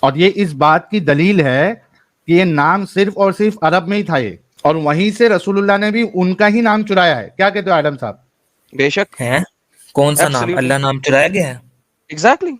और ये इस बात की दलील है कि ये नाम सिर्फ और सिर्फ अरब में ही था ये, और वहीं से रसूलुल्लाह ने भी उनका ही नाम चुराया है। क्या कहते हो एडम साहब? बेशक। है कौन सा नाम? एब्सोल्युटली। अल्लाह नाम चुराया गया है? एग्जैक्टली।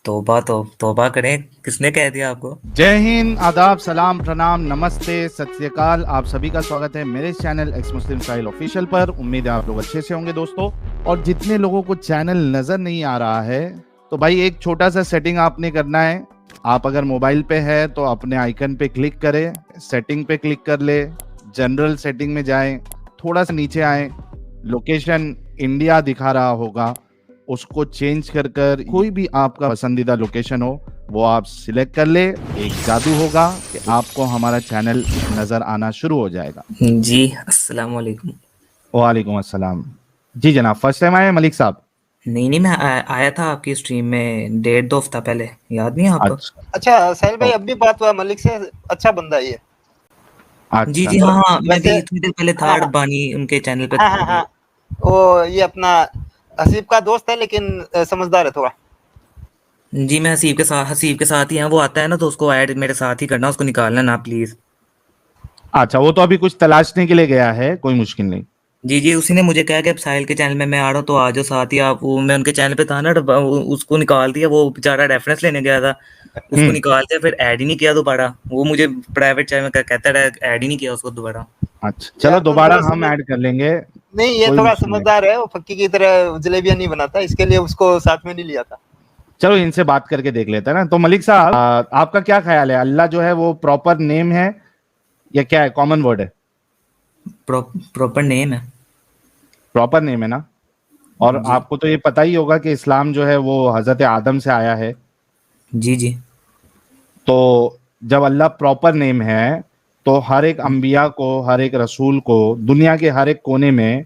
तौबा तो तौबा करें, किसने कह दिया आपको? जय हिंद, आदाब, सलाम, प्रणाम, नमस्ते, सत श्री अकाल। आप सभी का स्वागत है मेरे चैनल एक्स मुस्लिम साहिल ऑफिशियल पर। उम्मीद है आप लोग अच्छे से होंगे दोस्तों। और जितने लोगों को चैनल नजर नहीं आ रहा है, तो भाई एक छोटा सा सेटिंग आपने करना है। आप अगर मोबाइल पे है तो अपने आइकन पे क्लिक करें, सेटिंग पे क्लिक कर ले, जनरल सेटिंग में जाएं, थोड़ा सा नीचे आए, लोकेशन इंडिया दिखा रहा होगा, उसको चेंज कर कर कोई भी आपका पसंदीदा लोकेशन हो वो आप सिलेक्ट कर ले। एक जादू होगा कि आपको हमारा चैनल नजर आना शुरू हो जाएगा। जी, अस्सलाम वालेकुम। वालेकुम अस्सलाम। जी जनाब, फर्स्ट टाइम आए मलिक साहब? नहीं नहीं, मैं आया था आपकी स्ट्रीम में 1.5-2 हफ्ता पहले, याद नहीं है आपको? अच्छा। अच्छा साहिल भाई, अब ओके। भी बात हुआ मलिक से। अच्छा बंदा है ये। जी अच्छा। जी, हाँ हाँ, मैं वैसे भी थोड़ी देर पहले था हाँ अरबानी उनके चैनल पे हाँ था हाँ अभी। हाँ, वो ये अपना हसीब का दोस्त है, लेकिन समझदार है थोड़ा। जी, मैं हसीब के साथ ही हैं। वो आता है ना तो उसको ऐड मेरे साथ ही करना, उसको निकालना ना प्लीज। अच्छा, वो तो अभी कुछ तलाशने के लिए गया है, कोई मुश्किल नहीं। जी जी, उसी ने मुझे कहा कि अब साहिल के चैनल में मैं आ रहा हूँ तो आ जाओ साथ ही आप। वो मैं उनके चैनल पे था ना, उसको निकाल दिया। वो बेचारा रेफरेंस लेने गया था, उसको हम्म। निकाल दिया, फिर ऐड ही नहीं किया दोबारा। वो मुझे प्राइवेट चैनल में कहता रहा, ऐड ही नहीं किया उसको दोबारा। अच्छा, चलो यार तो दोबारा थोड़ा हम समझ ऐड कर लेंगे, नहीं, ये कोई थोड़ा मुश्किल नहीं। समझदार है। वो फक्की की तरह जलेबियां नहीं बनाता, इसके लिए उसको साथ में नहीं लिया था। चलो इनसे बात करके देख लेते हैं ना। तो मलिक साहब, आपका क्या ख्याल है, अल्लाह जो है वो प्रॉपर नेम है या क्या है, कॉमन वर्ड है? प्रॉपर नेम है। प्रॉपर नेम है ना? और जी आपको तो ये पता ही होगा कि इस्लाम जो है वो हजरत आदम से आया है। जी जी। तो जब अल्लाह प्रॉपर नेम है तो हर एक अंबिया को, हर एक रसूल को, दुनिया के हर एक कोने में,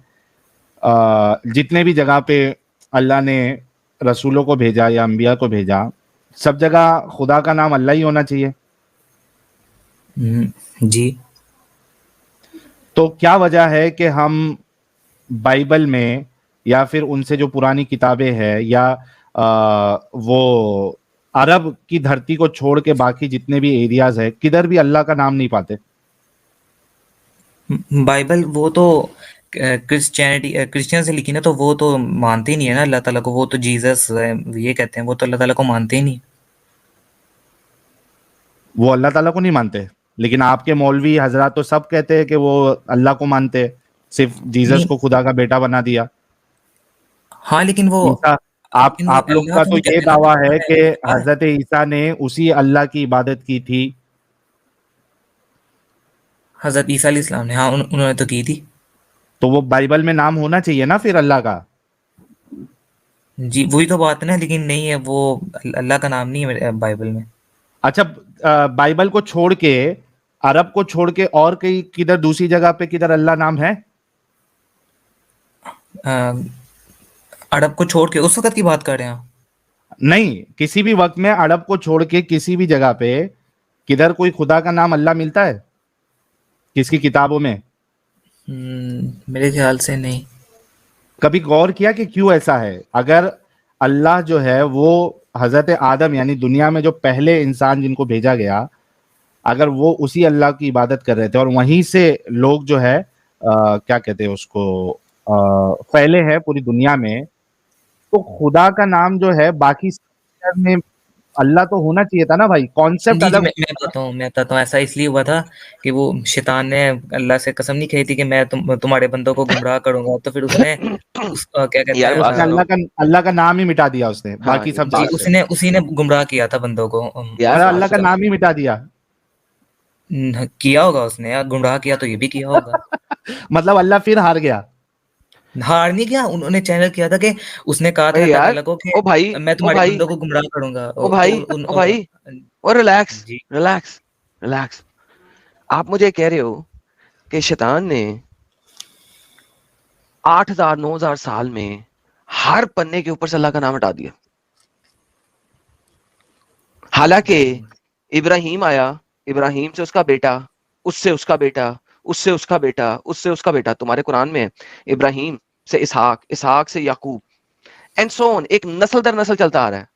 जितने भी जगह पे अल्लाह ने रसूलों को भेजा या अंबिया को भेजा, सब जगह खुदा का नाम अल्लाह ही होना चाहिए। जी। तो क्या वजह है कि हम बाइबल में या फिर उनसे जो पुरानी किताबें हैं या वो अरब की धरती को छोड़ के बाकी जितने भी एरियाज है, किधर भी अल्लाह का नाम नहीं पाते? बाइबल वो तो क्रिश्चियन से लिखी ना, तो वो तो मानते ही नहीं है ना अल्लाह ताला को। वो तो जीसस ये कहते हैं, वो तो अल्लाह ताला को मानते ही नहीं। वो अल्लाह ताला को नहीं मानते, लेकिन आपके मौलवी हजरात तो सब कहते हैं कि वो अल्लाह को मानते हैं, सिर्फ जीसस नहीं, को खुदा का बेटा बना दिया। हाँ लेकिन वो ईसा, आप लोगों अल्लाह का तो तो नहीं ये कहते ना, दावा है कि पता है? हजरत ईसा ने उसी अल्लाह की इबादत की थी। हजरत ईसा अलैहिस्सलाम ने, हाँ उन्होंने तो की थी। तो वो बाइबल में नाम होना चाहिए ना फिर अल्लाह का। जी वही तो बात है ना, लेकिन नहीं है वो। अल्लाह का नाम नहीं है बाइबल में। अच्छा, बाइबल को छोड़ के, अरब को छोड़ के और कहीं किधर दूसरी जगह पे किधर अल्लाह नाम है? अ, अरब को छोड़ के उस वक्त की बात कर रहे हैं आप? नहीं, किसी भी वक्त में अरब को छोड़ के किसी भी जगह पे किधर कोई खुदा का नाम अल्लाह मिलता है किसकी किताबों में? मेरे ख्याल से नहीं। कभी गौर किया कि क्यों ऐसा है? अगर अल्लाह जो है वो हजरत आदम यानी दुनिया में जो पहले इंसान जिनको भेजा गया, अगर वो उसी अल्लाह की इबादत कर रहे थे और वहीं से लोग जो है क्या कहते हैं उसको, फैले हैं पूरी दुनिया में, तो खुदा का नाम जो है बाकी में अल्लाह तो होना चाहिए था ना भाई, कॉन्सेप्ट जी जी, अलग मैं होता था। मैं बताता हूँ। ऐसा इसलिए हुआ था कि वो शैतान ने अल्लाह से कसम नहीं खाई थी कि मैं तुम्हारे बंदों को गुमराह करूंगा। तो फिर उसने क्या कहते यार हैं, बात उसने सुनो। अल्लाह का नाम ही मिटा दिया उसने हाँ, बाकी सब जी जगह बात से। उसने उसी ने गुमराह किया था बंदों को। यार अरे बात अल्लाह का सुनो। नाम ही मिटा दिया। किया होगा उसने यार, गुमराह किया तो ये भी किया होगा। मतलब अल्लाह फिर हार गया। हार नहीं गया, उन्होंने चैनल किया था कि उसने कहा था अरे अल्लाह यार, ताला को कि ओ भाई, मैं ओ तुम्हारे भाई, बंदों को गुमराह करूंगा। ओ तो भाई, उन ओ भाई, ओ रिलैक्स, जी रिलैक्स, रिलैक्स। आप मुझे कह रहे हो कि शैतान ने 8,000 9,000 साल में हर पन्ने के ऊपर से अल्लाह का नाम हटा दिया। हालांकि इब्राहिम आया, इब्राहिम से उसका बेटा, उससे उसका बेटा, उससे उसका बेटा, उससे उसका बेटा। तुम्हारे कुरान में इब्राहिम से इसहाक, इसहाक से याकूब, एंड सो ऑन, एक नस्ल दर नस्ल चलता आ रहा है।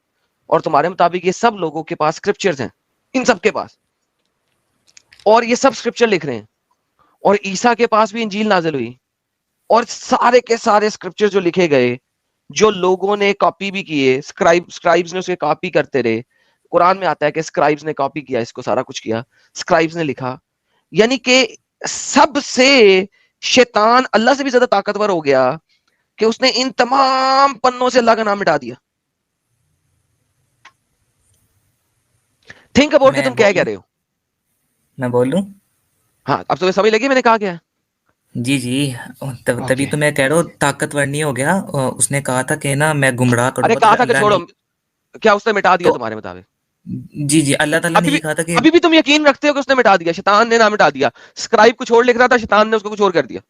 और तुम्हारे मुताबिक ये सब लोगों के पास स्क्रिप्चर्स हैं, इन सब के पास, और ये सब स्क्रिप्चर लिख रहे हैं, और ईसा के पास भी इंजील नाजिल हुई, और सारे के सारे स्क्रिप्चर जो लिखे गए, जो लोगों ने कॉपी भी किए, स्क्राइब्स ने उसके कॉपी करते रहे। कुरान में आता है कि स्क्राइब्स ने कॉपी किया, इसको सारा कुछ किया, स्क्राइब्स ने लिखा। यानी कि सबसे शैतान अल्लाह से भी ज्यादा ताकतवर हो गया कि उसने इन तमाम पन्नों से अल्लाह का नाम मिटा दिया। थिंक अबाउट कि तुम क्या कह रहे हो। मैं बोलूं? हाँ, अब तुम्हें समझ लगी मैंने कहा क्या है? जी जी, तभी Okay. तो मैं कह रहा हूँ ताकतवर नहीं हो गया। उसने कहा था कि ना मैं गुमराह अरे करूंगा, कहा तो था कि अल्लाह छोड़ो, ने क्या उसने मिटा दिया तो तुम्हारे मुताबिक? जी जी, अल्लाह ताला ने अभी ये भी कहा था कि अभी भी तुम यकीन रखते हो कि उसने मिटा दिया? शैतान ने ना मिटा दिया। स्क्राइब कुछ और लिख रहा था, शैतान ने उसको कुछ और कर दिया।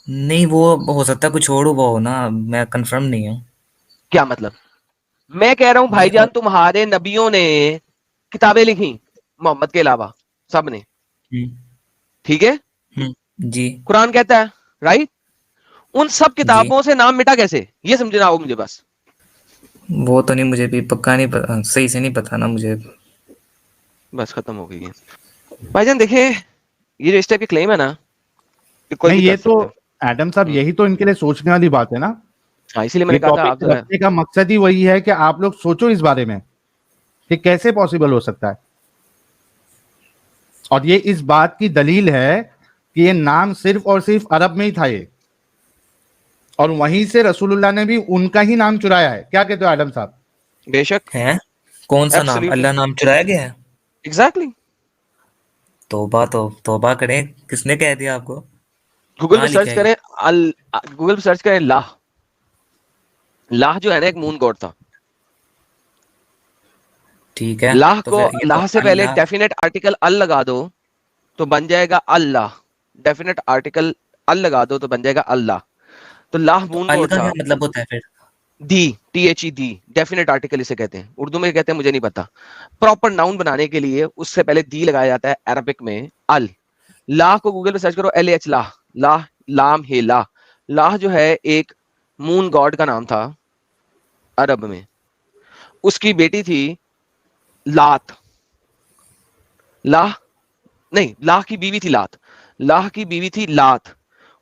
नहीं, वो हो सकता है कुछ और हुआ हो ना, मैं कंफर्म नहीं हूँ। क्या मतलब? मैं कह रहा हूं नहीं भाईजान, तुम्हारे नबियों ने किताबें लिखी, मोहम्मद के अलावा सब ने, ठीक है? जी कुरान कहता है, राइट? उन सब जी, किताबों से नाम मिटा कैसे, ये समझना होगा मुझे बस। वो तो नहीं, मुझे भी पक्का नहीं पता, सही से नहीं पता ना मुझे। बस खत्म हो गई है भाईजान। देखिए, ये जो इस टाइप की क्लेम है ना, ये कोई नहीं, भी ये कर तो सकता है। एडम साहब यही तो इनके लिए सोचने वाली बात है ना। हाँ, इसीलिए ये मैंने कहा था टॉपिक आप जरा। रखने का मकसद ही वही है कि आप लोग सोचो इस बारे में कि कैसे पॉसिबल हो सकता है। और ये इस बात की दलील है कि ये नाम सिर्फ और सिर्फ अरब में ही था ये, और वहीं से रसूलुल्लाह ने भी उनका ही नाम चुराया है। क्या कहते हो एडम साहब? बेशक, है कौन सा नाम? एब्सोल्युटली, अल्लाह नाम चुराया गया है? एग्जैक्टली। तौबा, तो तौबा करें, किसने कह दिया आपको? गूगल कहाँ पे लिखा सर्च है ये? करें, गूगल पे सर्च करें लाह। लाह जो है ना, एक मून गॉड था। ठीक है, लाह तो को, फिर ये तो लाह से पहले अल्लाह, डेफिनेट आर्टिकल अल लगा दो तो बन जाएगा अल्लाह। डेफिनेट आर्टिकल अल लगा दो तो बन जाएगा अल्लाह। तो लाह तो मून अल गॉड का था। क्या मतलब होता है फिर? दी, THE, दी, डेफिनेट आर्टिकल इसे कहते हैं, उर्दू में कहते हैं मुझे नहीं पता। प्रॉपर नाउन बनाने के लिए उससे पहले दी लगाया जाता है अरबिक में अल। लाह को गूगल पे सर्च करो, LH, लाह। लाह, लाम है लाह। लाह जो है एक मून गॉड का नाम था अरब में। उसकी बेटी थी लात। लाह नहीं, लाह की बीवी थी लात। लाह की बीवी थी लात।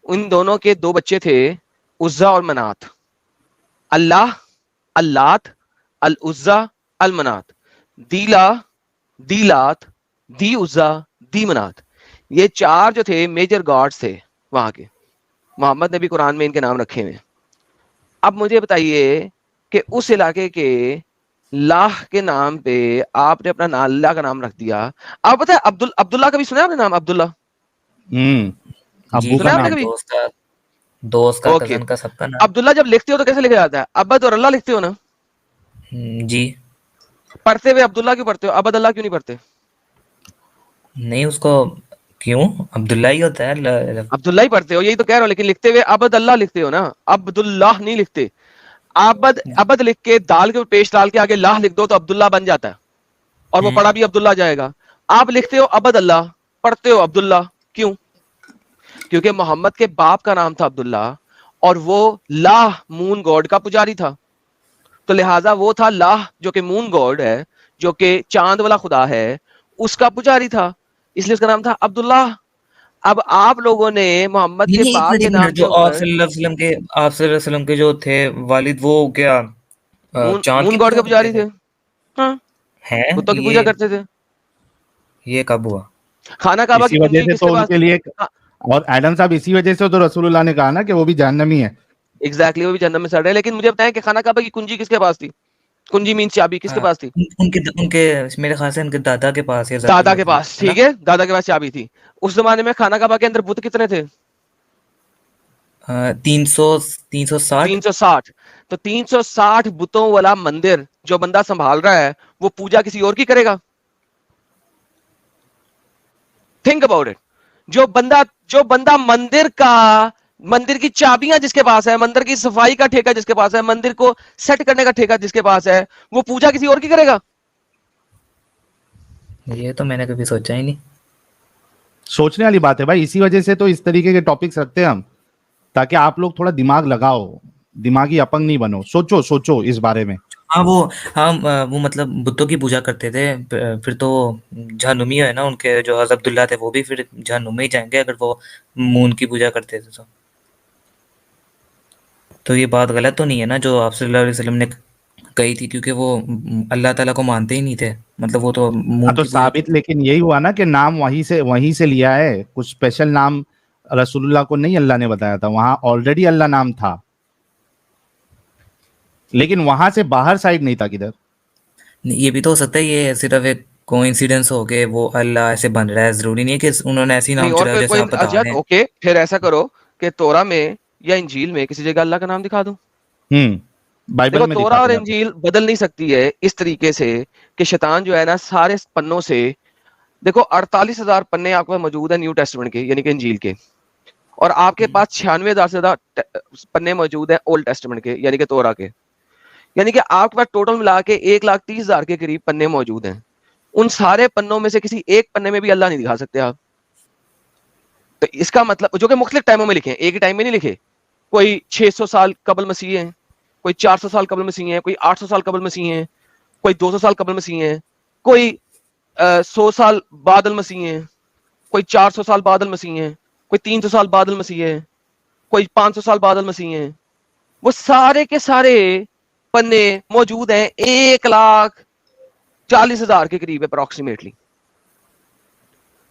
उन दोनों के दो बच्चे थे, उज्जा और मनात। अल्लाह, अल्लात, अल उज्जा, अल मनात। दीला, दीलात, दी उज्जा, दी मनात। ये चार जो थे मेजर गॉड्स थे वहां के। मोहम्मद ने भी कुरान में इनके नाम रखे हुए। अब मुझे बताइए कि उस इलाके के लाह के नाम पे आपने अपना अल्लाह का नाम रख दिया। आप पता है अब्दुल्ला कभी सुना है आपने नाम अब्दुल्ला? जी अब्बू जी, का सुना है आपने नाम। मेरे कभी? दोस्त का ओके। कजन का, सबका नाम। अब्दुल्ला जब लिखते हो तो कैसे लिखा जाता है? अबद और अल्लाह लिखते हो ना? जी, पढ़ते हुए अब्दुल्ला क्यों पढ़ते हो, अबद अल्लाह क्यों नहीं पढ़ते? नहीं उसको क्यों, अब्दुल्ला ही होता है अब्दुल्ला ही पढ़ते हो, यही तो कह रहा हूं, लेकिन लिखते हुए अबद अल्लाह लिखते हो ना, अब्दुल्लाह नहीं लिखते। अबद, अबद लिख के दाल के पेश डाल के आगे लाह लिख दो तो अब्दुल्ला बन जाता है, और वो पढ़ा भी अब्दुल्ला जाएगा। आप लिखते हो अबद अल्लाह, पढ़ते हो अब्दुल्ला, क्यों? क्योंकि मोहम्मद के बाप का नाम था अब्दुल्ला, और वो लाह मून गॉड का पुजारी था। तो लिहाजा वो था लाह, जो कि मून गॉड है, जो कि चांद वाला खुदा है, उसका पुजारी था, इसलिए उसका नाम था अब्दुल्ला। अब आप लोगों ने मोहम्मद नहीं के नहीं, एक बाप मिनट के एक मिनट, नाम जो के ऊपर आप सल्लल्लाहु अलैहि वसल्लम के जो थे वालिद, वो क्या चांद मून की गॉड पूजा के करते पुजारी थे? थे। हाँ, हैं बुतों की पूजा करते थे। ये कब हुआ? खाना काबा की इसी वजह कुंजी से किसके तो पास उनके थी? लिए, हाँ, और एडम साहब इसी वजह से तो रसूलुल्लाह ने कहा ना कि वो भी जहन्नमी है। एग्जैक्टली, वो भी जन्नत में सड़ रहे हैं। लेकिन मुझे बताएं कि खाना काबा की कुंजी किसके पास थी? कुंजी मीन चाबी किसके हाँ, पास थी? उनके उनके मेरे ख्याल से उनके दादा के पास या दादी दादा में के थी, पास, है ना? ठीक है, दादा के पास चाबी थी। उस जमाने में खाना काबा के अंदर बुत कितने थे? 360। 360। तो 360 बुतों वाला मंदिर जो बंदा संभाल रहा है, वो पूजा किसी और की करेगा? Think about it. जो बंदा मंदिर की चाबियां जिसके पास है, मंदिर की सफाई का ठेका जिसके पास है, मंदिर को सेट करने का ठेका जिसके पास है, वो पूजा किसी और की करेगा? ये तो मैंने कभी सोचा ही नहीं। सोचने वाली बात है भाई, इसी वजह से तो इस तरीके के टॉपिक्स रखते हैं हम, ताकि आप लोग थोड़ा दिमाग लगाओ, दिमागी अपंग नहीं बनो, सोचो सोचो इस बारे में। हाँ वो वो मतलब बुतों की पूजा करते थे। फिर तो जहन्नुमी है ना, उनके जो हज़रत अब्दुल्ला थे वो भी फिर जहन्नुम में ही जाएंगे अगर वो मून की पूजा करते थे तो ये बात गलत तो नहीं है ना जो आप सल्लल्लाहु अलैहि वसल्लम ने कही थी, क्योंकि वो अल्लाह ताला को मानते ही नहीं थे, मतलब वो तो हाँ मून तो की पूजा साबित लेकिन यही हुआ ना कि नाम वहीं से लिया है, कुछ स्पेशल नाम रसूलुल्लाह को नहीं अल्लाह ने बताया था, वहां ऑलरेडी अल्लाह नाम था, लेकिन वहां से बाहर साइड नहीं था किधर। ये भी तो हो सकता है ये सिर्फ एक कोइंसिडेंस हो के वो अल्लाह ऐसे बन रहा है, जरूरी नहीं है कि उन्होंने ऐसे ही नहीं नाम और चुराया कोई जैसे कोई आप बता अच्छा रहे हैं। ओके, फिर ऐसा करो कि तोरा में या इंजील में किसी जगह अल्लाह का नाम दिखा दूं। बाइबल देखो में दिखा तोरा दो और या तो। इंजील बदल नहीं सकती है इस तरीके से कि शैतान जो है ना सारे पन्नों से, देखो 48,000 पन्ने आपके पास मौजूद है न्यू टेस्टमेंट के यानी कि इंजील के, और आपके पास 96,000 से ज्यादा पन्ने मौजूद है ओल्ड टेस्टमेंट के यानी कि तोरा के, यानी कि आपके पास टोटल मिला के 1,30,000 के करीब पन्ने मौजूद हैं। उन सारे पन्नों में से किसी एक पन्ने में भी अल्लाह नहीं दिखा सकते आप। तो इसका मतलब जो कि मुख्तलिफ टाइमों में लिखे हैं, एक ही टाइम में नहीं लिखे। कोई 600 साल कबल मसीह है, कोई 400 साल कबल मसीह है, कोई 800 साल कबल मसीह है, कोई 200 साल कबल मसीह है, कोई 100 साल बाद अल मसीह है, कोई 400 साल बाद अल मसीह है, कोई 300 साल बाद अल मसीह है, कोई 500 साल बाद अल मसीह है। वो सारे के सारे पन्ने मौजूद हैं 1,40,000 के करीब अप्रोक्सीमेटली,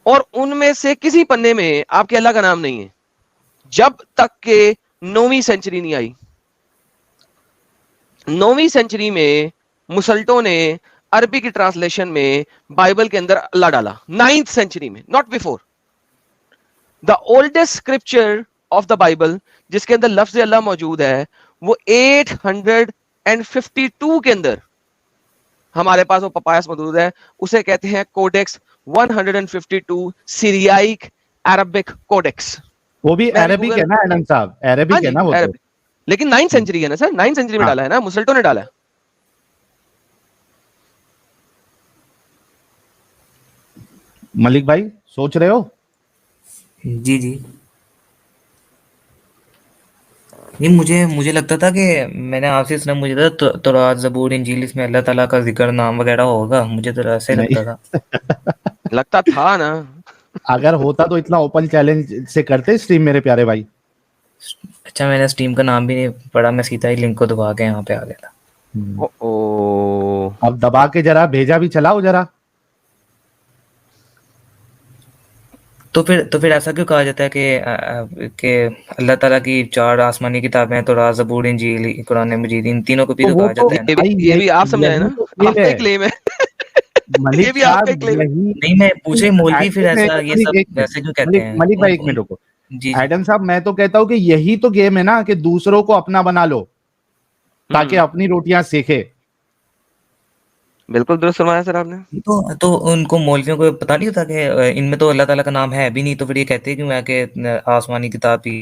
और उनमें से किसी पन्ने में आपके अल्लाह का नाम नहीं है जब तक के 9वीं सेंचुरी नहीं आई। 9वीं सेंचुरी में मुसल्टों ने अरबी की ट्रांसलेशन में बाइबल के अंदर अल्लाह डाला, 9th सेंचुरी में, not before. The oldest scripture of the Bible जिसके अंदर लफ्ज अल्लाह मौजूद है वो 852 के अंदर हमारे पास वो पपायस मौजूद है, उसे कहते हैं कोडेक्स 152 सीरियाइक अरबिक कोडेक्स। वो भी मैं अभी अरेबिक है गूगल, ना एडम साहब, हाँ अरेबिक है जी ना वो तो। अरबिक, लेकिन 9th सेंचुरी है ना सर, 9th सेंचुरी में हाँ डाला है ना, मुसल्टों ने डाला है। मलिक भाई सोच रहे हो? जी जी। नहीं, मुझे मुझे लगता था कि मैंने आपसे सुना, मुझे था तौरात ज़बूर इंजील इसमें अल्लाह ताला का जिक्र नाम वगैरह होगा, मुझे तो ऐसे ही नहीं लगता था। लगता था ना। अगर होता तो इतना ओपन चैलेंज से करते स्ट्रीम मेरे प्यारे भाई। अच्छा, मैंने स्ट्रीम का नाम भी नहीं पढ़ा, मैं सीधा ही लिंक को दबा के यहाँ पे आ गया था। ओ अब दबा के जरा भेजा भी चलाओ जरा। तो फिर ऐसा क्यों कहा जाता है कि अल्लाह ताला की 4 आसमानी किताबें हैं, तौरात ज़बूर इंजील कुरान मजीद, इन तीनों को भी तो तो वो कहा तो जाता है ना। भाई ये भी आप समझाए यही ना, तो खेल आपका है ही क्लेम है। ये मलिक भी आपका ही साहब, क्लेम है। यही। नहीं, मैं पूछे मौलवी फिर ऐसा ये मलिक सब एक मिनट, वैसे क्यों कहते मलिक हैं मलिक भाई एक मिनट रुको। जी जी। एडम साहब मैं तो कहता हूँ कि यही तो गेम है ना, कि दूसरों को अपना बना लो ताकि अपनी रोटियां सेके। बिल्कुल दुरुस्त फरमाया सर आपने। तो उनको मौलवियों को पता नहीं होता कि इनमें तो अल्लाह ताला का नाम है भी नहीं, तो फिर ये कहते क्यों है कि आसमानी किताब ही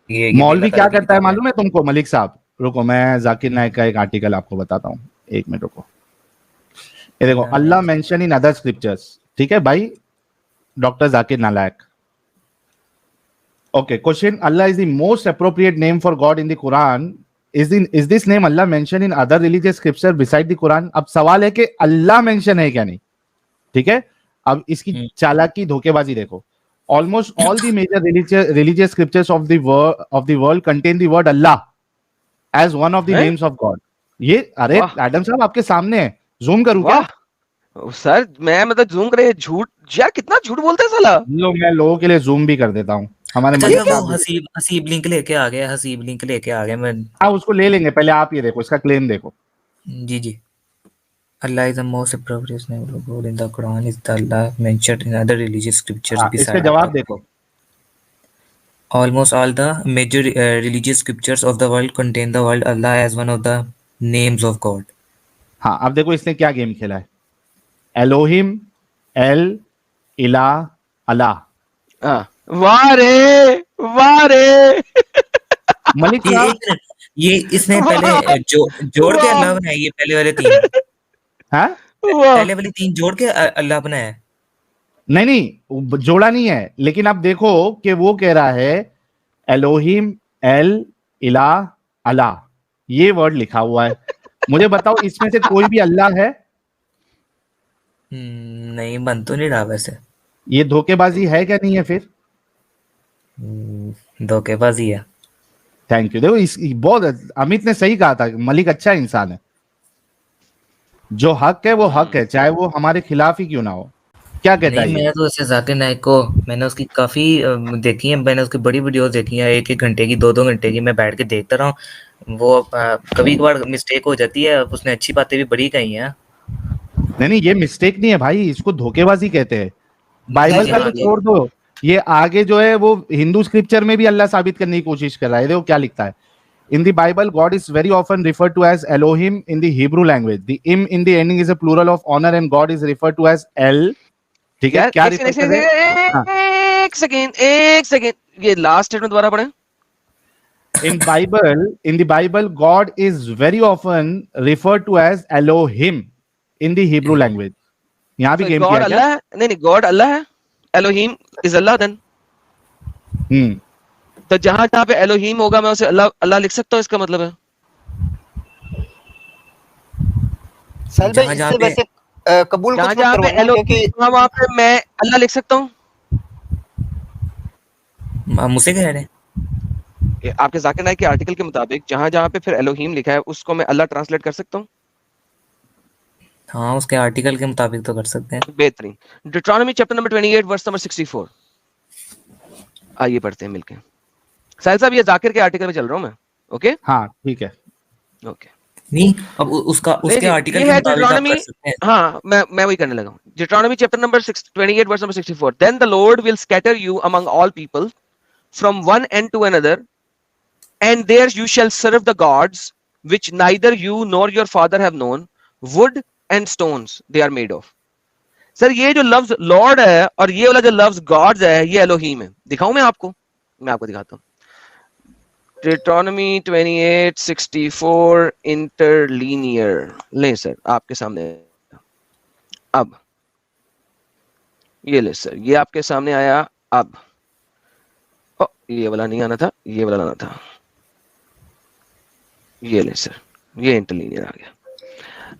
ये भी अल्लाह मौलवी ताला क्या की करता है किताब है। मालूम है तुमको मलिक साहब? रुको, मैं जाकिर नायक का एक आर्टिकल आपको बताता हूँ, एक मिनट रुको। ये देखो, अल्लाह मेंशन इन अदर स्क्रिप्चर्स, ठीक है भाई, डॉक्टर जाकिर नालायक। Okay, question. Allah is the most appropriate name for God in the Quran. Is this name Allah mentioned in other religious scripture beside the Quran? अब सवाल है कि अल्लाह मेंशन है क्या नहीं, ठीक है। अब इसकी चालाकी धोखेबाजी देखो। Almost all the major religious scriptures of the world contain the word Allah as one of the हैं? names of God. ये अरे वाह एडम साहब आपके सामने है, जूम करूं क्या? वाह सर, मैं मतलब जूम करे झूठ, यार कितना झूठ बोलते हैं साला। लो मैं लोगों के लिए जूम भी कर देता हूँ, हमारे अच्छा मलिक अच्छा, वो साहब। हसीब लिंक लेके आ गया, हसीब लिंक लेके आ गया मैं। हाँ उसको ले लेंगे, पहले आप ये देखो, इसका क्लेम देखो। जी जी। Allah is the most appropriate name of God in the Quran is the Allah mentioned in other religious scriptures हाँ इसका beside जवाब Allah. देखो। Almost all the major religious scriptures of the world contain the word Allah as one of the names of God. हाँ अब देखो इसने क्या game खेला है। एलोहिम, एल, इला, अला। हाँ, वाह रे वाह रे। मलिक ये साहब, एक मिनट, ये इसने पहले वाह जोड़ के वाह अल्लाह बनाया, ये पहले वाले 3 हाँ वाह। पहले वाली 3 जोड़ के अल्लाह बनाया। नहीं नहीं जोड़ा नहीं है, लेकिन आप देखो कि वो कह रहा है एलोहिम, एल, इला, अला, ये वर्ड लिखा हुआ है। मुझे बताओ इसमें से कोई भी अल्लाह है? नहीं, बन तो नहीं रहा वैसे। ये धोखेबाजी है क्या नहीं है फिर? धोखेबाजी है। Thank you. देखो बहुत अमित ने सही कहा था, मलिक अच्छा इंसान है। जो हक है वो हक है, चाहे वो हमारे खिलाफ ही क्यों ना हो। क्या कहता है नहीं, ये? मैं तो ऐसे जाकिर नाइक को मैंने उसकी काफी देखी है, मैंने उसकी बड़ी वीडियोस देखी है, 1-1 घंटे की, 2-2 घंटे की, मैं बैठ के देखता रहा हूँ। वो कभी कभार मिस्टेक हो जाती है, उसने अच्छी बातें भी बड़ी कही हैं। नहीं नहीं, ये मिस्टेक नहीं है भाई, इसको धोखेबाजी कहते हैं। बाइबल का हाँ तो जी। छोड़ दो, ये आगे जो है वो हिंदू स्क्रिप्चर में भी अल्लाह साबित करने की कोशिश कर रहा है। देखो क्या लिखता है। In the Bible, God is very often referred to as Elohim in the Hebrew language. The im in the ending is a plural of honor, and God is referred to as El. ठीक है, यार क्या एक refer second कर रहे हैं? हाँ, एक सेकंड ये लास्ट स्टेटमेंट दोबारा पढ़ें। in the Bible, God is very often referred to as Elohim in the Hebrew language. यहाँ भी तो गेम गॉड किया क्या? अल्लाह है? नहीं नहीं, गॉड अल्लाह है, एलोहीम इज अल्लाह। देन तो जहां जहां पे एलोहीम होगा मैं उसे अल्लाह अल्लाह लिख सकता हूँ, इसका मतलब है। साहिल भाई जहाँ जहाँ इससे पे वैसे कबूल जहां कुछ मत जहां पे करवाना, एलोहीम क्योंकि होगा वहां पे मैं अल्लाह लिख सकता हूँ। मुझसे कह रहे हैं। आपके जाकिर नाइक के आर्टिकल के मुताबिक जहां जहां पे फिर एलोहीम लिखा है उसको मैं अल्लाह ट्रांसलेट कर सकता हूँ। हाँ, उसके आर्टिकल के मुताबिक तो कर सकते हैं। बेहतरीन। डिट्रोनॉमी चैप्टर नंबर 28 वर्स नंबर 64, आइए पढ़ते हैं मिलके। साहिल साहब ये जाकिर के आर्टिकल में चल रहा हूं मैं। ओके हाँ ठीक है। ओके। नहीं, अब उसका नहीं उसके नहीं, आर्टिकल ये के है मुताबिक आप डिट्रोनॉमी। कर सकते हैं। हाँ मैं वही करने लगा हूँ। Deuteronomy chapter number 28 verse number 64, then the Lord will scatter you among all people from one end to another, and there you shall serve the gods which neither you nor your father have known, wood and stones they are made of। Sir ये जो लफ्ज Lord है और ये वाला जो लफ्ज God's है ये एलोहीम है। दिखाऊं मैं आपको दिखाता हूं। Deuteronomy 28:64 इंटरलीनियर ले सर आपके सामने। अब ये ले सर, ये आपके सामने आया। अब ये वाला नहीं आना था, ये वाला आना था। ये ले सर, ये इंटरलीनियर आ गया।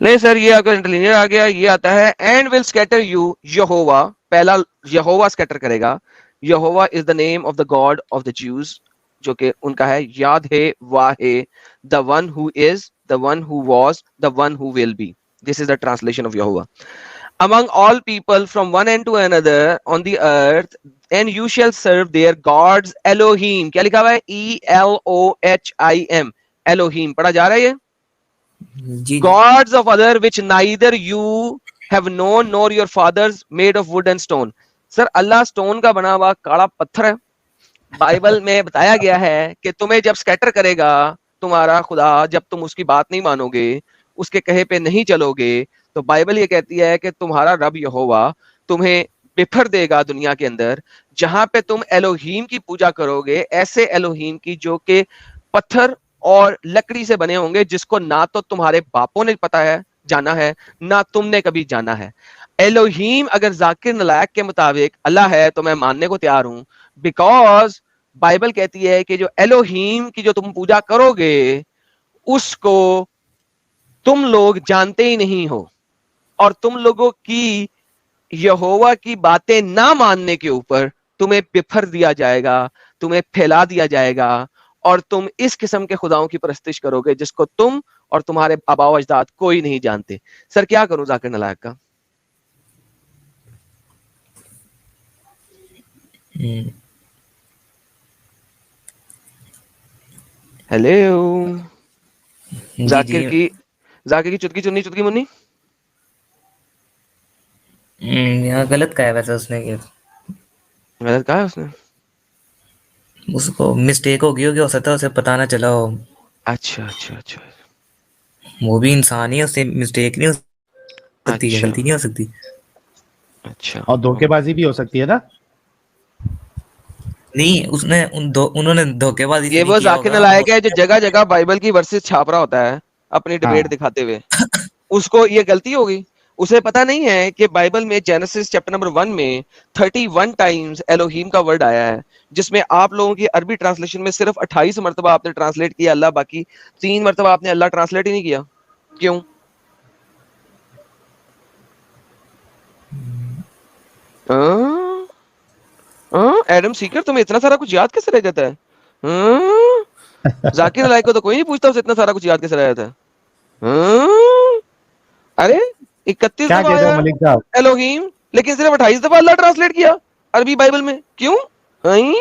नहीं सर ये अगर इंटरलीनियर आ गया, ये आता है and will scatter you Jehovah. पहला यहोवा स्कैटर करेगा। Jehovah is the name of the God of the Jews, जो कि उनका है याद है Yahweh, the one who is, the one who was, the one who will be. This is the translation of Jehovah. among all people from one end to another on the earth, and you shall serve their gods Elohim। क्या लिखा हुआ है? ELOHIM, Elohim पढ़ा जा रहा है ये? जी। Gods of other which neither you have known nor your fathers, made of wood and stone। Sir Allah stone का बना हुआ काला पत्थर है। बाइबल में बताया गया है कि तुम्हें जब स्कैटर करेगा तुम्हारा खुदा, जब तुम उसकी बात नहीं मानोगे, उसके कहे पे नहीं चलोगे, तो बाइबल ये कहती है कि तुम्हारा रब यहोवा तुम्हें बिफर देगा दुनिया के अंदर। जहां पे तुम एलोहीम की पूजा करोगे, ऐसे एलोहीम की जो कि पत्थर और लकड़ी से बने होंगे, जिसको ना तो तुम्हारे बापों ने पता है जाना है, ना तुमने कभी जाना है। एलोहीम अगर जाकिर नलायक के मुताबिक अल्लाह है तो मैं मानने को तैयार हूं, बिकॉज बाइबल कहती है कि जो एलोहीम की जो तुम पूजा करोगे उसको तुम लोग जानते ही नहीं हो, और तुम लोगों की यहोवा की बातें ना मानने के ऊपर तुम्हें बिफर दिया जाएगा, तुम्हें फैला दिया जाएगा, और तुम इस किस्म के खुदाओं की परस्तिश करोगे जिसको तुम और तुम्हारे आबाओ अजदाद कोई नहीं जानते। सर क्या करूं जाकिर नलायक का? हेलो जाकिर की चुटकी चुन्नी चुटकी मुन्नी। यहाँ गलत कहा है वैसे उसने, कि गलत कहा है उसने? उसको मिस्टेक हो सकता है उसे पता ना चला हो। अच्छा अच्छा अच्छा वो भी इंसान ही है, उससे मिस्टेक नहीं हो सकती, अच्छा गलती नहीं हो सकती। अच्छा। और धोखेबाजी भी हो सकती है ना? नहीं, उन्होंने धोखेबाजी से ये नहीं वो किया जाकिर होगा। नलायक है जो जगह जगह बाइबल की वर्सेस छाप रहा होता है अपनी डिबेट हाँ। दिखाते हुए। उसको ये गलती होगी, उसे पता नहीं है कि बाइबल में जेनेसिस चैप्टर नंबर 1 में 31 टाइम्स एलोहीम का वर्ड आया है, जिसमें आप लोगों की अरबी ट्रांसलेशन में सिर्फ 28 मरतबा आपने ट्रांसलेट किया अल्लाह, बाकी 3 मरतबा आपने अल्लाह ट्रांसलेट ही नहीं किया। क्यों? एडम सीकर, तुम्हें इतना सारा कुछ याद कैसे रह जाता है? जाकिर नाइक को तो कोई नहीं पूछता उसे इतना सारा कुछ याद कैसे रह जाता है? अरे 31 क्या दफा कहते हो आया मलिक साहब? एलोहीम, लेकिन सिर्फ 28 दफा अल्लाह ट्रांसलेट किया अरबी बाइबल में, क्यों? हैं?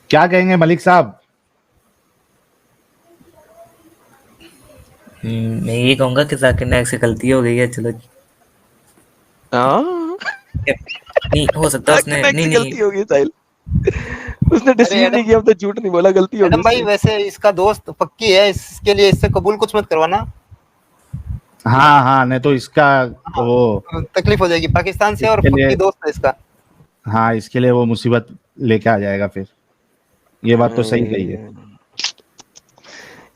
क्या कहेंगे मलिक साहब? मैं ये कहूंगा कि जाकिर नाइक से गलती हो गई है, चलो। नहीं हो सकता उसने, जाकिर नाइक से नहीं गलती हो गई साहिल, उसने डिसीव एडम- नहीं किया, अब तो झूठ नहीं बोला, गलती हो एडम गई भाई उससे। वैसे इसका दोस्त पक्की है, इसके लिए इससे कबूल कुछ मत करवाना, हाँ हाँ, नहीं तो इसका वो, तकलीफ हो जाएगी। पाकिस्तान से और इसके लिए, पक्की दोस्त है इसका। हाँ इसके लिए वो मुसीबत लेके आ जाएगा फिर। ये बात तो सही कही है।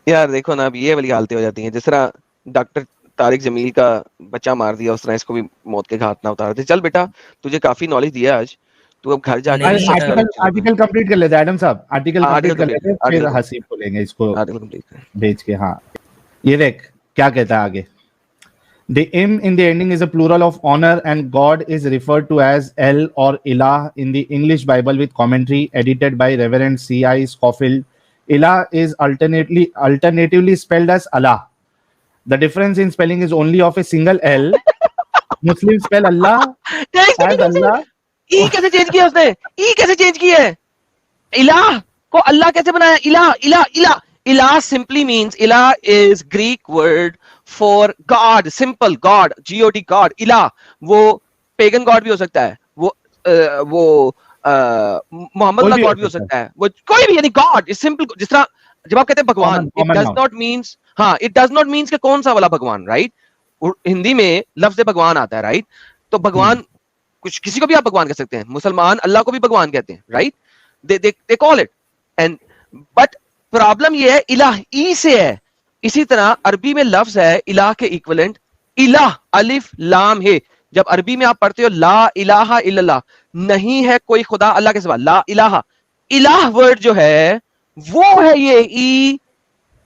यार देखो ना, अब ये वाली हालतें हो जाती हैं, जिस तरह डॉक्टर तारिक जमील का बच्चा मार दिया, उस तरह इसको भी मौत के घाट ना उतार दे। चल बेटा, तुझे काफी नॉलेज दिया आज, तू अब घर जाके नहीं, आर्टिकल कंप्लीट कर लेते हैं एडम साहब, आर्टिकल कंप्लीट कर लेते हैं, फिर आर्टिकल हसीब को लेंगे इसको आर्टिकल कंप्लीट कर। भेज के। हाँ ये देख क्या कहता है आगे। The M in the ending is a plural of honor and God is referred to as El or Ilah in the English Bible with commentary edited by Reverend C.I. Scofield. Ilah is alternatively spelled as Allah. The difference in spelling is only of a single L. Muslims spell Allah as Allah. ई कैसे change किया उसने? ई कैसे change किया है? इलाह को अल्लाह कैसे बनाया? इलाह इलाह इलाह इलाह simply means, इलाह is Greek word for God, simple God, God, God. इलाह वो pagan God भी हो सकता है, वो मोहम्मद का God भी हो सकता है, वो कोई भी, यानी God is simple। जिस तरह जब आप कहते हैं भगवान, it does not means, हाँ it does not means कि कौन सा वाला भगवान, राइट? हिंदी में लफ्ज भगवान आता है, राइट? तो भगवान कुछ, किसी को भी आप भगवान कह सकते हैं, मुसलमान अल्लाह को भी भगवान कहते हैं, right? they call it, and but problem ये है इलाह ई से है। इसी तरह अरबी में लफ्ज है इलाह के इक्विवेलेंट इलाह, अलिफ लाम है। जब अरबी में आप पढ़ते हो ला इलाहा इल्लल्लाह, नहीं है कोई खुदा अल्लाह के सिवा, ला इलाहा, इलाह वर्ड जो है वो है ये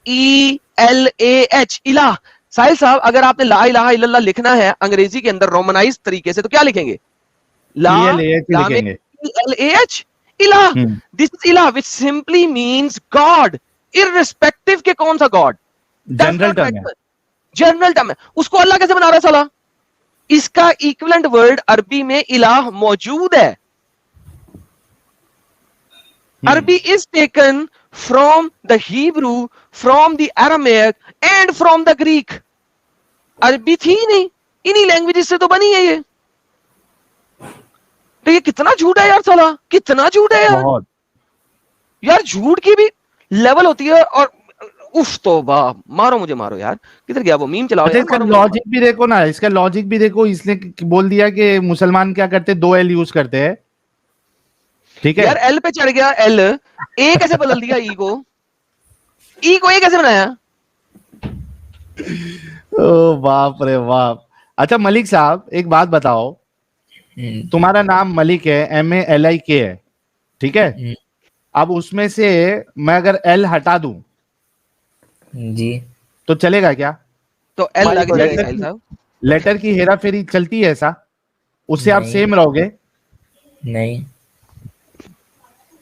ई एल ए एच, इलाह। साहिल साहब, अगर आपने ला इलाहा इल्लल्लाह लिखना है अंग्रेजी के अंदर रोमनाइज तरीके से, तो क्या लिखेंगे? ला लिखेंगे ELAH, इलाह। दिस इज इलाह which simply means God, irrespective के कौन सा गॉड, जनरल टर्म है, जनरल टर्म है। उसको अल्लाह कैसे बना रहा है साला? इसका इक्विवेलेंट वर्ड अरबी में इलाह मौजूद है। अरबी is taken from the Hebrew, from the Aramaic and from the Greek. अरबी थी नहीं, इन्हीं लैंग्वेजेस से तो बनी है ये। तो ये कितना झूठ है यार साला, कितना झूठ है यार। यार झूठ की भी लेवल होती है। और उफ तो मारो मुझे मारो यार, किधर गया वो मीम? चलाओ यार, इसका लॉजिक भी देखो ना, इसका लॉजिक भी देखो। इसने बोल दिया कि मुसलमान क्या करते, 2 L यूज करते हैं, ठीक है यार। एल पे चढ़ गया, एल ए कैसे बदल दिया? ई को ए कैसे बनाया? ओ बाप रे बाप। अच्छा मलिक साहब, एक बात बताओ, तुम्हारा नाम मलिक है, MALIK है, ठीक है? अब उसमें से मैं अगर L हटा दूं जी तो चलेगा क्या? तो एल लग जाएगा साहिल साहब। लेटर की हेरा फेरी चलती है ऐसा? उससे आप सेम रहोगे? नहीं,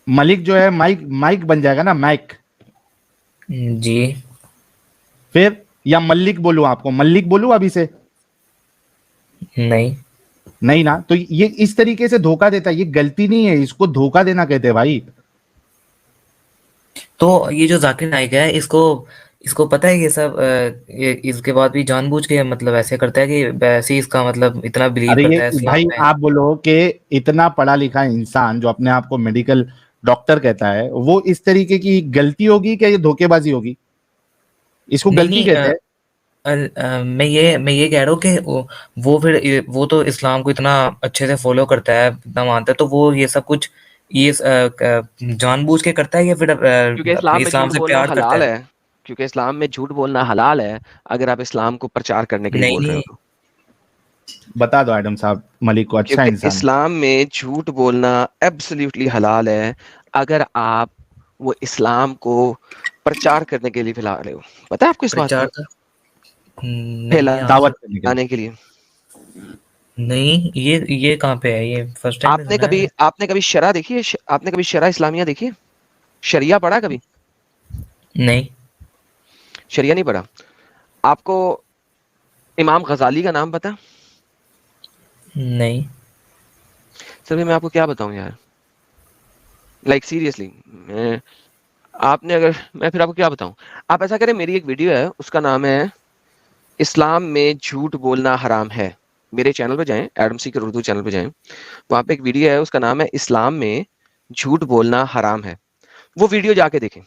मलिक जो है माइक बन जाएगा ना, माइक। जी फिर या मल्लिक बोलूं आपको, मल्लिक बोलूं अभी से? नहीं ना। तो ये इस तरीके से धोखा देता है, ये गलती नहीं है, इसको धोखा देना कहते हैं भाई। तो ये जो जाकिर नाइक है, इसको पता है ये सब, ये इसके बाद भी जानबूझ के मतलब ऐसे करता है कि वैसे ही इसका मतलब इतना बिलीव करता है इस्लाम भाई में। आप बोलो कि इतना पढ़ा लिखा इंसान जो अपने आप को मेडिकल डॉक्टर कहता है, वो इस तरीके की गलती होगी क्या? ये धोखेबाजी होगी? इसको गलती कहते हैं। मैं ये कह रहा हूँ कि वो फिर वो तो इस्लाम को इतना अच्छे से फॉलो करता है, इतना मानता है, तो वो ये सब कुछ ये जानबूझ के करता है या फिर क्योंकि इस्लाम से प्यार करता है? क्योंकि इस्लाम में झूठ बोलना हलाल है, अगर आप इस्लाम को प्रचार करने के लिए बोल रहे हो तो। बता दो एडम साहब मलिक को, अच्छा इंसान। इस्लाम में झूठ बोलना एब्सोल्युटली हलाल है, अगर आप वो इस्लाम को प्रचार करने के लिए फैला रहे हो। पता है आपको इस बात प्रचार का? का नहीं आप दावत करने के लिए। फैलाने के लिए। नहीं ये कहाँ पे है? ये फर्स्ट टाइम पे सुना है। आपने कभी शरा देखी है? आपने कभी शरा इस्लामिया देखी है? शरिया पढ़ा कभी? नहीं शरिया नहीं पढ़ा। आपको इमाम गजाली का नाम पता है? नहीं सर मैं आपको क्या बताऊं यार, लाइक सीरियसली, मैं फिर आपको क्या बताऊं। आप ऐसा करें, मेरी एक वीडियो है, उसका नाम है इस्लाम में झूठ बोलना हराम है। मेरे चैनल पे जाएं, एडम सीकर उर्दू चैनल पे जाएं, वहां पे एक वीडियो है, उसका नाम है इस्लाम में झूठ बोलना हराम है। वो वीडियो जाके देखें,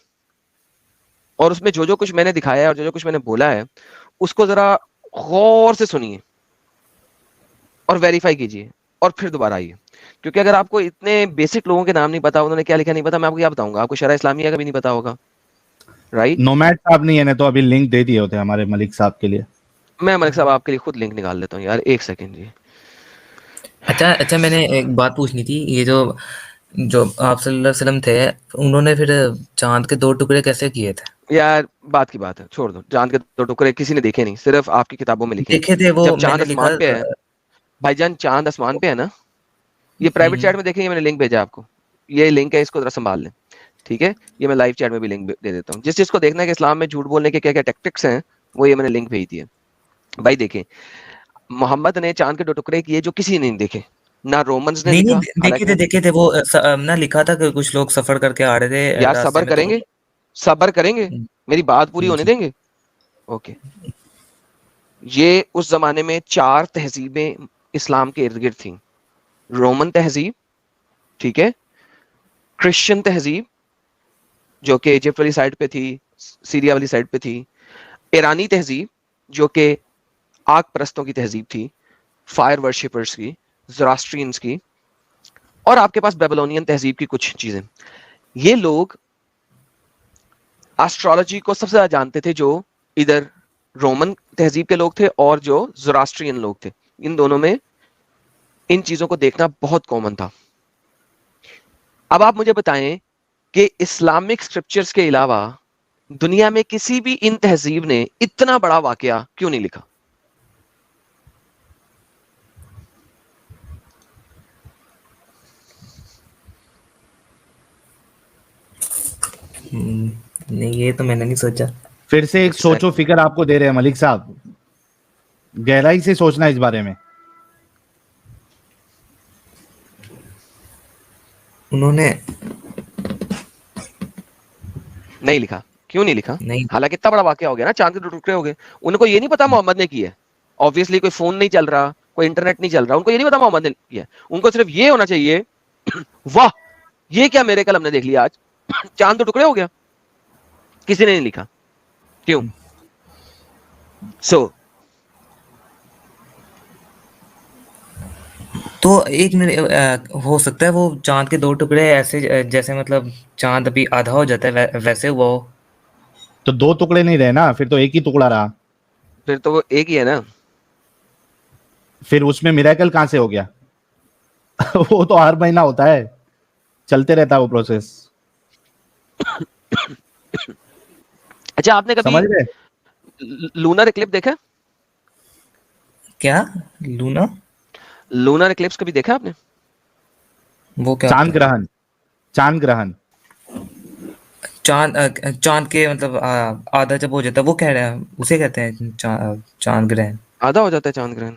और उसमें जो जो कुछ मैंने दिखाया है और जो जो कुछ मैंने बोला है उसको जरा गौर से सुनिए और वेरीफाई कीजिए, और फिर दोबारा आइए। क्योंकि अगर आपको इतने बेसिक लोगों के नाम नहीं पता, उन्होंने क्या लिखा नहीं पता, मैं आपको क्या बताऊंगा? आपको शरा इस्लामिया का भी नहीं पता होगा, राइट? नोमैड साहब नहीं है ना, तो अभी लिंक दे दिए होते हमारे मलिक साहब के लिए। मैं मलिक साहब आपके लिए खुद लिंक निकाल लेता हूँ यार, एक सेकंड जी। अच्छा मैंने एक बात पूछनी थी। ये जो जो आप सल्लल्लाहु अलैहि वसल्लम थे, उन्होंने फिर चांद के 2 टुकड़े कैसे किए थे? यार बात की बात है, छोड़ दो। चांद के 2 टुकड़े किसी ने देखे नहीं, सिर्फ आपकी किताबों में लिखे हैं। देखे थे वो, जब चांद मैंने लिखा आसमान पे है भाईजान, चांद आसमान पे है ना, ये प्राइवेट चैट में देखेंगे, मैंने लिंक भेजा आपको, ये लिंक है, इसको जरा संभाल लें, ठीक है? ये मैं लाइव चैट में भी लिंक दे देता हूँ। जिस जिसको देखना है कि इस्लाम में झूठ बोलने के क्या क्या टैक्टिक्स हैं, वो ये मैंने लिंक भेज दिया। भाई देखें, मोहम्मद ने चांद के 2 टुकड़े किए जो किसी ने नहीं देखे, ना रोमन्स ने नहीं लिखा, देखे थे वो ना लिखा था कि कुछ लोग सफर करके आ रहे थे यार रास्ते में, तो सबर करेंगे, मेरी बात पूरी होने जी देंगे। ओके, ये उस जमाने में 4 तहजीबें इस्लाम के इर्द गिर्द थी। रोमन तहजीब, ठीक है, क्रिश्चियन तहजीब जो कि इजिप्ट वाली साइड पे थी, सीरिया वाली साइड पे थी, ईरानी तहजीब जो कि आग परस्तों की तहजीब थी, फायर वर्शिपर्स की, ज़ोरास्ट्रियंस की, और आपके पास बेबीलोनियन तहजीब की कुछ चीजें। ये लोग एस्ट्रोलॉजी को सबसे ज्यादा जानते थे, जो इधर रोमन तहजीब के लोग थे और जो ज़ोरास्ट्रियन लोग थे। इन दोनों में इन चीजों को देखना बहुत कॉमन था। अब आप मुझे बताएं कि इस्लामिक स्क्रिप्चर्स के अलावा दुनिया में किसी भी इन तहजीब ने इतना बड़ा वाकया क्यों नहीं लिखा? नहीं ये तो मैंने नहीं सोचा। फिर से एक सोचो फिकर आपको दे रहे हैं मलिक साहब, गहराई से सोचना इस बारे में। उन्होंने नहीं लिखा, क्यों नहीं लिखा? नहीं हालांकि इतना बड़ा वाकया हो गया ना, चांद के 2 टुकड़े हो गए। उनको ये नहीं पता मोहम्मद ने किया है। ऑब्वियसली कोई फोन नहीं चल रहा, कोई इंटरनेट नहीं चल रहा, उनको ये नहीं पता मोहम्मद ने किया है। उनको सिर्फ ये होना चाहिए, वाह ये क्या मेरे कलम ने देख लिया आज, चांद 2 टुकड़े हो गया। किसी ने नहीं लिखा, क्यों? सो तो एक मिनट, हो सकता है वो चांद के 2 टुकड़े ऐसे जैसे मतलब चांद अभी आधा हो जाता है वैसे हुआ हो। तो 2 टुकड़े नहीं रहे ना, फिर तो एक ही टुकड़ा रहा। फिर तो वो एक ही है ना। फिर उसमें मिरेकल कहां से हो गया? वो तो हर महीना होता है, चलते रहता है वो प्रोसेस। अच्छा, आपने समझ कभी रहे? लूनर इक्लिप्स देखा? क्या लूना? लूनर इक्लिप्स कभी देखा आपने? वो क्या चांद होता है? ग्रहण, चांद ग्रहण। चांद के मतलब आधा जब हो जाता है वो कह रहे हैं, उसे कहते हैं चांद ग्रहण। आधा हो जाता है चांद ग्रहण।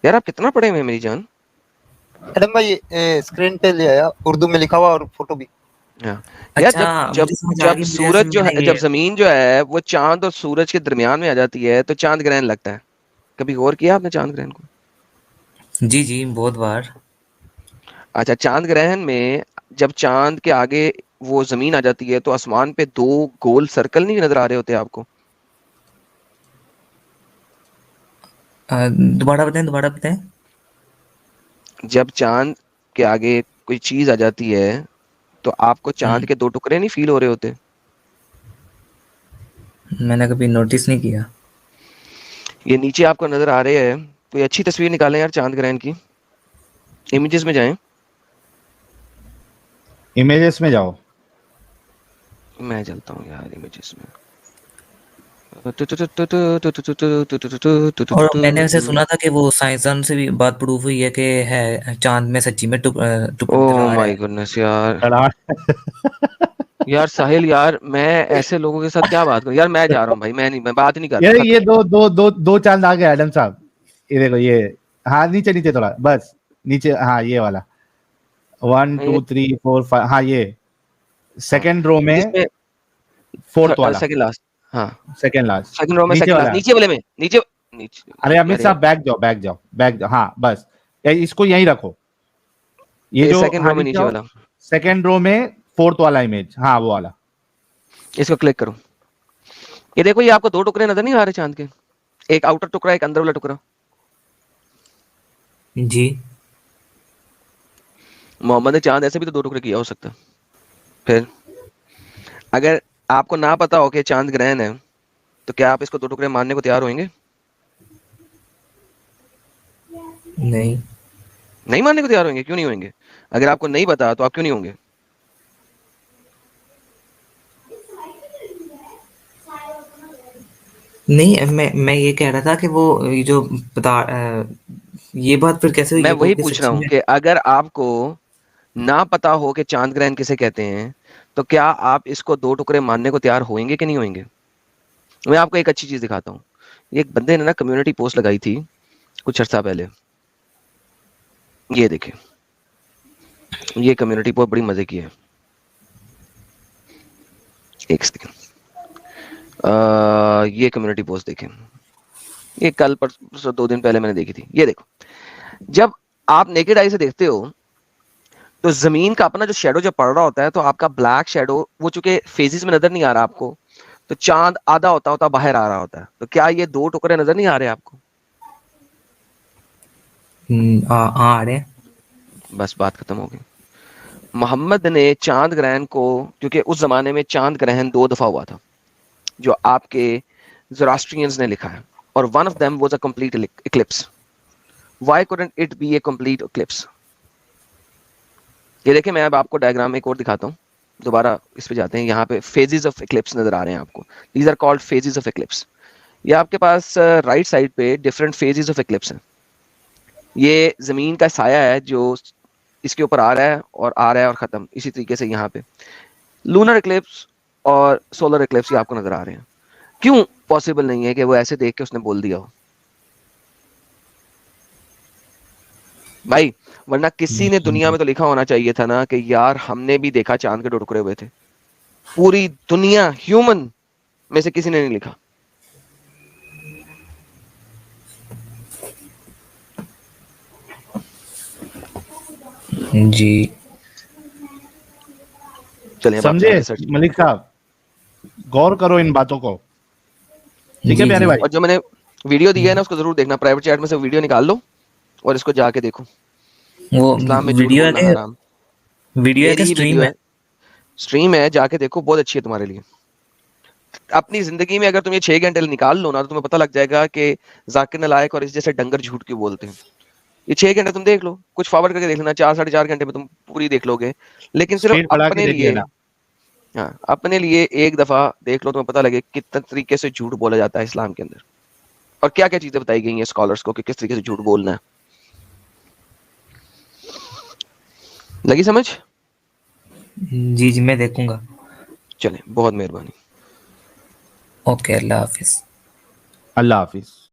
यार आप कितना पढ़े हुए हैं मेरी जान। एडम भाई स्क्रीन पे ले आया, उर्दू में लिखा हुआ और फोटो भी। यार अच्छा जब मुझे जब समझ आ जब गई, मुझे ऐसे सूरज जो मैंने है, ये जब जमीन जो है वो चांद और सूरज के दरमियान में आ जाती है तो चांद ग्रहण लगता है। कभी गौर किया आपने चांद ग्रहण को? जी बहुत बार। अच्छा, चांद ग्रहण में जब चांद के आगे वो जमीन आ जाती है तो आसमान पे 2 गोल सर्कल नहीं नजर आ रहे होते आपको? दोबारा बताएं। जब चांद के आगे कोई चीज आ जाती है तो आपको चांद के 2 टुकड़े नहीं फील हो रहे होते? मैंने कभी नोटिस नहीं किया। ये नीचे आपको नजर आ रहे हैं। कोई अच्छी तस्वीर निकालें यार चांद ग्रहण की, इमेजेस में जाएं। इमेजेस में जाओ। मैं चलता हूँ यार इमेजेस में। और मैंने ऐसे सुना था कि वो साइंसदान से भी बात प्रूफ हुई है कि है चांद में सच्ची में टुकड़े ओह आ रहा माय है। गुडनेस यार। लड़ा यार साहिल यार, मैं ऐसे लोगों के साथ क्या बात करूं यार। मैं जा रहा हूँ भाई, मैं बात ही नहीं कर ये रहा, ये खत्म। दो चांद आ गए एडम साहब। ये देखो ये, हाँ नीचे नीचे थोड़ा बस, नीचे हाँ ये वाला 1 2 3 4 5, हाँ ये हाँ, सेकंड रो में जिसमें फोर्थ वाला, सेकंड लास्ट। हाँ, सेकंड लास्ट, सेकंड रो में नीचे सेकंड लास्ट, वाला। नीचे वाले में, नीचे नीचे। अरे अमित अरे साहब बैक जाओ बैक जाओ बैक जाओ, हाँ बस इसको यहीं रखो। ये ये जो, सेकंड हाँ रो में नीचे नीचे आओ, वाला, सेकंड रो में फोर्थ वाला इमेज, हाँ वो वाला। इसको क्लिक करो। ये देखो, ये आपको दो टुकड़े नजर नहीं आ रहे चांद के? एक आउटर टुकड़ा, एक अंदर वाला टुकड़ा। जी। मोहम्मद ने चांद ऐसे भी तो दो टुकड़े किया हो सकता। फिर अगर आपको ना पता हो कि चांद ग्रहण है, तो क्या आप इसको दो टुकड़े मानने को तैयार होंगे? नहीं। नहीं मानने को तैयार होंगे? क्यों नहीं होंगे? अगर आपको नहीं पता तो आप क्यों नहीं होंगे? नहीं, मैं ये कह रहा था कि वो ये जो ये बात फिर कैसे हुई मैं है वही कि पूछ रहा सच्ची हूँ में। कि अगर आपको ना पता हो कि चांद ग्रहण किसे कहते हैं, तो क्या आप इसको दो टुकड़े मानने को तैयार होंगे कि नहीं होंगे? मैं आपको एक अच्छी चीज दिखाता हूँ। एक बंदे ने ना कम्युनिटी पोस्ट लगाई थी कुछ अर्सा पहले। ये देखें, ये कम्युनिटी पोस्ट बड़ी मजे की है। एक सेकंड, ये कम्युनिटी पोस्ट देखें। ये कल परसों 2 दिन पहले मैंने देखी थी। ये देखो, जब आप नेकेड आई से देखते हो तो जमीन का अपना जो शेडो जब पड़ रहा होता है, तो आपका ब्लैक शेडो वो चूंकि फेजेस में नजर नहीं आ रहा आपको, तो चांद आधा होता होता बाहर आ रहा होता है। तो क्या ये दो टुकड़े नजर नहीं आ रहे आपको? आ रहे हैं। बस बात खत्म हो गई। मोहम्मद ने चांद ग्रहण को, क्योंकि उस जमाने में चांद ग्रहण 2 दफा हुआ था जो आपके ज़ोरास्ट्रियंस ने लिखा है, और one of them was a complete Eclipse. Why couldn't it be A complete Eclipse? ये देखिए, मैं अब आपको डायग्राम में एक और दिखाता हूँ। दोबारा इस पे जाते हैं। यहाँ पे फेजेस ऑफ इक्लिप्स नजर आ रहे हैं आपको। These are called phases of eclipse. ये आपके पास राइट साइड पे डिफरेंट फेजेस ऑफ इक्लिप्स हैं। ये जमीन का साया है जो इसके ऊपर आ रहा है और आ रहा है और खत्म। इसी तरीके से यहाँ पे लूनर इक्लिप्स और सोलर इक्लिप्स ये आपको नजर आ रहे हैं। क्यों पॉसिबल नहीं है कि वो ऐसे देख के उसने बोल दिया हो भाई? वरना किसी ने दुनिया में तो लिखा होना चाहिए था ना कि यार हमने भी देखा चांद के 2 टुकड़े हुए थे। पूरी दुनिया ह्यूमन में से किसी ने नहीं लिखा। जी। चलिए अब आप समझे जाके सर्च मलिक साहब, गौर करो इन बातों को, ठीक है जी प्यारे जी। भाई। और जो मैंने वीडियो दी है ना, उसको जरूर देखना। प्राइवेट चैट में से वीडियो निकाल लो और इसको जाके देखो। वो इस्लाम में झूठ वीडियो है बोलना कि हराम। मेरी ही स्ट्रीम वीडियो है? है, स्ट्रीम है, जाके देखो, बहुत अच्छी है तुम्हारे लिए। अपनी जिंदगी में अगर तुम ये 6 घंटे निकाल लो ना, तो तुम्हें पता लग जाएगा कि जाकिर नालायक और इस जैसे डंगर झूठ क्यों बोलते हैं। ये 6 घंटे तुम देख लो, कुछ फॉरवर्ड करके देख लेना, 4 साढ़े 4 घंटे में तुम पूरी देख लोगे। लेकिन सिर्फ स्क्रीन बढ़ा के अपने देख लिए, लेना। हाँ अपने लिए एक दफा देख लो, तुम्हें पता लगे कितने तरीके से झूठ बोला जाता है इस्लाम के अंदर, और क्या क्या चीजें बताई गई हैं स्कॉलर्स को कि किस तरीके से झूठ बोलना है। लगी समझ? जी जी, मैं देखूंगा। चले, बहुत मेहरबानी। ओके, अल्लाह हाफिज। अल्लाह हाफिज।